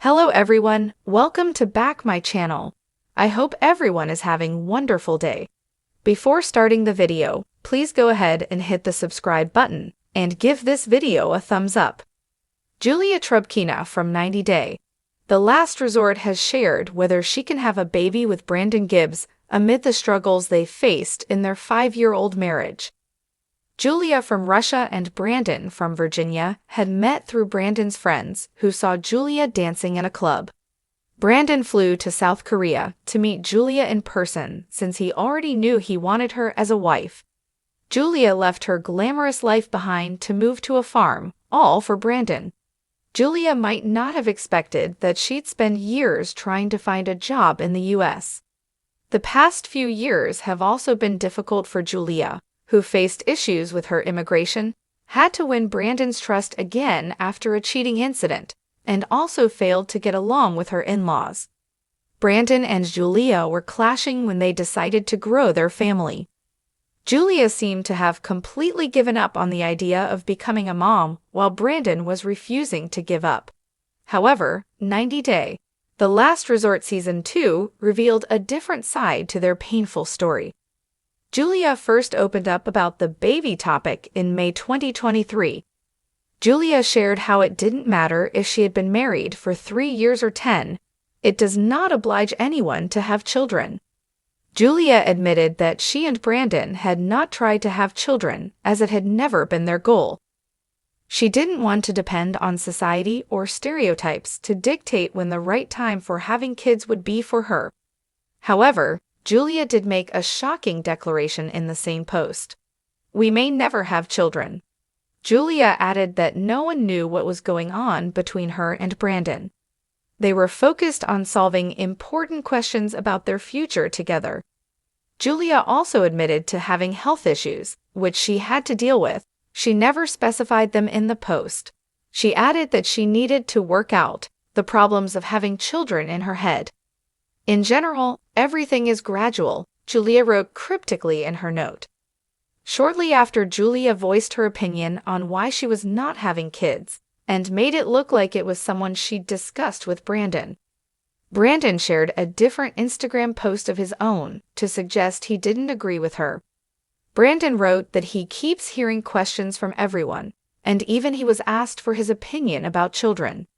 Hello everyone, welcome to back my channel. I hope everyone is having a wonderful day. Before starting the video, please go ahead and hit the subscribe button and give this video a thumbs up. Julia Trubkina from 90 Day. The Last Resort has shared whether she can have a baby with Brandon Gibbs amid the struggles they faced in their 5-year-old marriage. Julia from Russia and Brandon from Virginia had met through Brandon's friends who saw Julia dancing in a club. Brandon flew to South Korea to meet Julia in person since he already knew he wanted her as a wife. Julia left her glamorous life behind to move to a farm, all for Brandon. Julia might not have expected that she'd spend years trying to find a job in the US. The past few years have also been difficult for Julia, who faced issues with her immigration, had to win Brandon's trust again after a cheating incident, and also failed to get along with her in-laws. Brandon and Julia were clashing when they decided to grow their family. Julia seemed to have completely given up on the idea of becoming a mom, while Brandon was refusing to give up. However, 90 Day, The Last Resort Season 2 revealed a different side to their painful story. Julia first opened up about the baby topic in May 2023. Julia shared how it didn't matter if she had been married for 3 years or 10. It does not oblige anyone to have children. Julia admitted that she and Brandon had not tried to have children as it had never been their goal. She didn't want to depend on society or stereotypes to dictate when the right time for having kids would be for her. However, Julia did make a shocking declaration in the same post. "We may never have children." Julia added that no one knew what was going on between her and Brandon. They were focused on solving important questions about their future together. Julia also admitted to having health issues, which she had to deal with. She never specified them in the post. She added that she needed to work out the problems of having children in her head. "In general, everything is gradual," Julia wrote cryptically in her note. Shortly after, Julia voiced her opinion on why she was not having kids, and made it look like it was someone she'd discussed with Brandon. Brandon shared a different Instagram post of his own to suggest he didn't agree with her. Brandon wrote that he keeps hearing questions from everyone, and even he was asked for his opinion about children.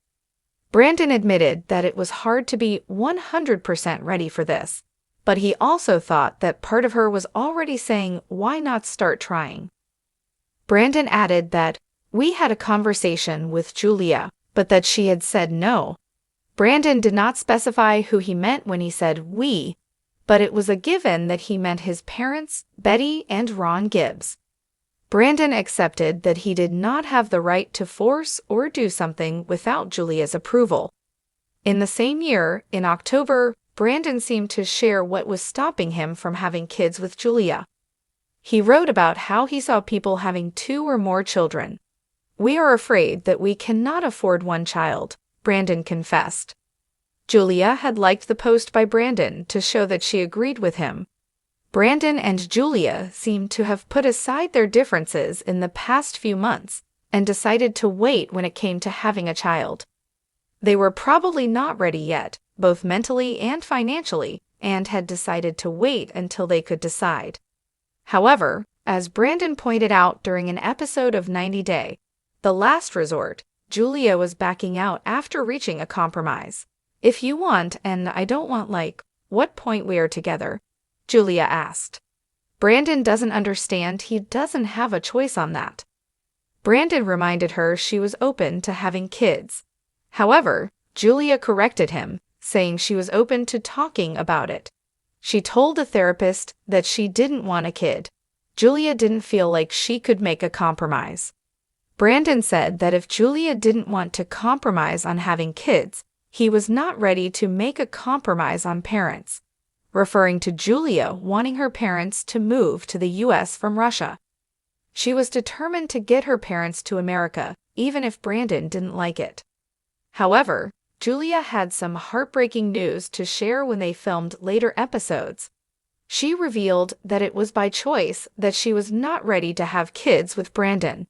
Brandon admitted that it was hard to be 100% ready for this, but he also thought that part of her was already saying, "Why not start trying?" Brandon added that, "We had a conversation with Julia, but that she had said no." Brandon did not specify who he meant when he said "we," but it was a given that he meant his parents, Betty and Ron Gibbs. Brandon accepted that he did not have the right to force or do something without Julia's approval. In the same year, in October, Brandon seemed to share what was stopping him from having kids with Julia. He wrote about how he saw people having 2 or more children. "We are afraid that we cannot afford one child," Brandon confessed. Julia had liked the post by Brandon to show that she agreed with him. Brandon and Julia seemed to have put aside their differences in the past few months and decided to wait when it came to having a child. They were probably not ready yet, both mentally and financially, and had decided to wait until they could decide. However, as Brandon pointed out during an episode of 90 Day, The Last Resort, Julia was backing out after reaching a compromise. "If you want and I don't want, what point we are together?" Julia asked. Brandon doesn't understand he doesn't have a choice on that. Brandon reminded her she was open to having kids. However, Julia corrected him, saying she was open to talking about it. She told a therapist that she didn't want a kid. Julia didn't feel like she could make a compromise. Brandon said that if Julia didn't want to compromise on having kids, he was not ready to make a compromise on parents, referring to Julia wanting her parents to move to the US from Russia. She was determined to get her parents to America, even if Brandon didn't like it. However, Julia had some heartbreaking news to share when they filmed later episodes. She revealed that it was by choice that she was not ready to have kids with Brandon.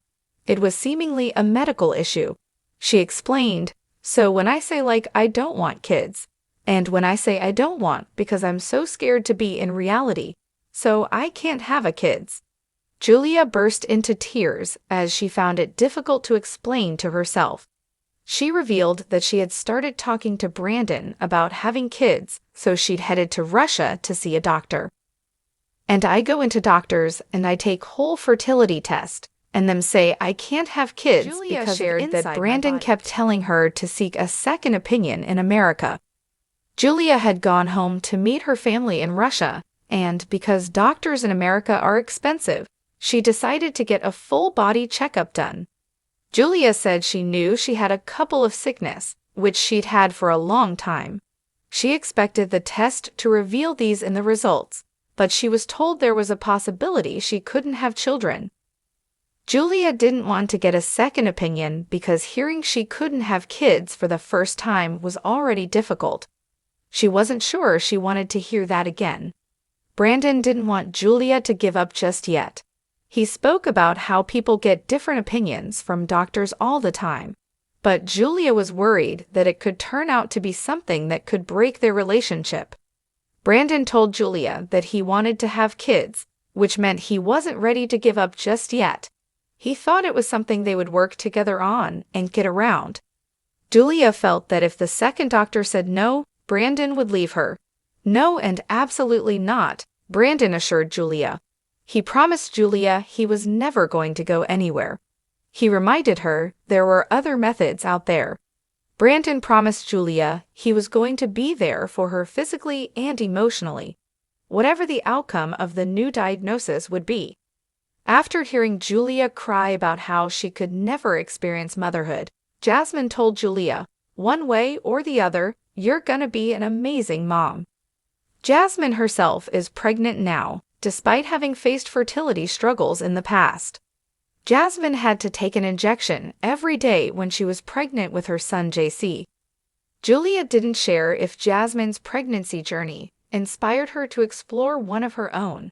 It was seemingly a medical issue. She explained, So when I say I don't want kids, and when I say I don't want because I'm so scared to be in reality, so I can't have a kids. Julia burst into tears as she found it difficult to explain to herself. She revealed that she had started talking to Brandon about having kids, so she'd headed to Russia to see a doctor. And I go into doctors and I take whole fertility test, and them say I can't have kids. Julia because shared that Brandon kept telling her to seek a second opinion in America. Julia had gone home to meet her family in Russia, and because doctors in America are expensive, she decided to get a full-body checkup done. Julia said she knew she had a couple of sickness, which she'd had for a long time. She expected the test to reveal these in the results, but she was told there was a possibility she couldn't have children. Julia didn't want to get a second opinion because hearing she couldn't have kids for the first time was already difficult. She wasn't sure she wanted to hear that again. Brandon didn't want Julia to give up just yet. He spoke about how people get different opinions from doctors all the time, but Julia was worried that it could turn out to be something that could break their relationship. Brandon told Julia that he wanted to have kids, which meant he wasn't ready to give up just yet. He thought it was something they would work together on and get around. Julia felt that if the second doctor said no, Brandon would leave her. No, and absolutely not, Brandon assured Julia. He promised Julia he was never going to go anywhere. He reminded her there were other methods out there. Brandon promised Julia he was going to be there for her physically and emotionally, whatever the outcome of the new diagnosis would be. After hearing Julia cry about how she could never experience motherhood, Jasmine told Julia, "One way or the other, you're gonna be an amazing mom." Jasmine herself is pregnant now, despite having faced fertility struggles in the past. Jasmine had to take an injection every day when she was pregnant with her son JC. Julia didn't share if Jasmine's pregnancy journey inspired her to explore one of her own.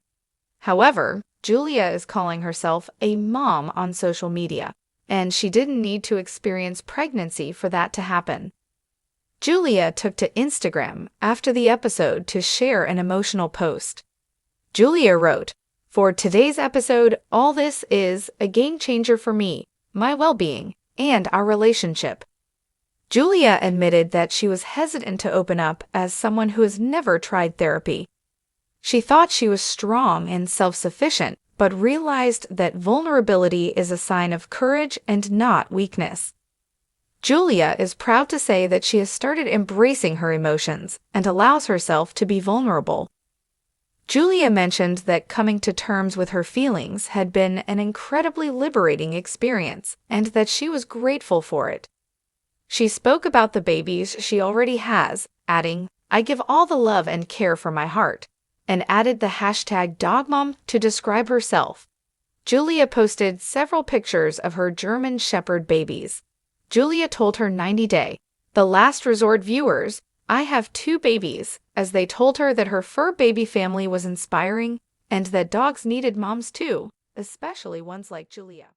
However, Julia is calling herself a mom on social media, and she didn't need to experience pregnancy for that to happen. Julia took to Instagram after the episode to share an emotional post. Julia wrote, "For today's episode, all this is a game changer for me, my well-being, and our relationship." Julia admitted that she was hesitant to open up as someone who has never tried therapy. She thought she was strong and self-sufficient, but realized that vulnerability is a sign of courage and not weakness. Julia is proud to say that she has started embracing her emotions and allows herself to be vulnerable. Julia mentioned that coming to terms with her feelings had been an incredibly liberating experience and that she was grateful for it. She spoke about the babies she already has, adding, "I give all the love and care from my heart," and added the hashtag #dogmom to describe herself. Julia posted several pictures of her German Shepherd babies. Julia told her 90-day, The Last Resort viewers, "I have 2 babies," as they told her that her fur baby family was inspiring and that dogs needed moms too, especially ones like Julia.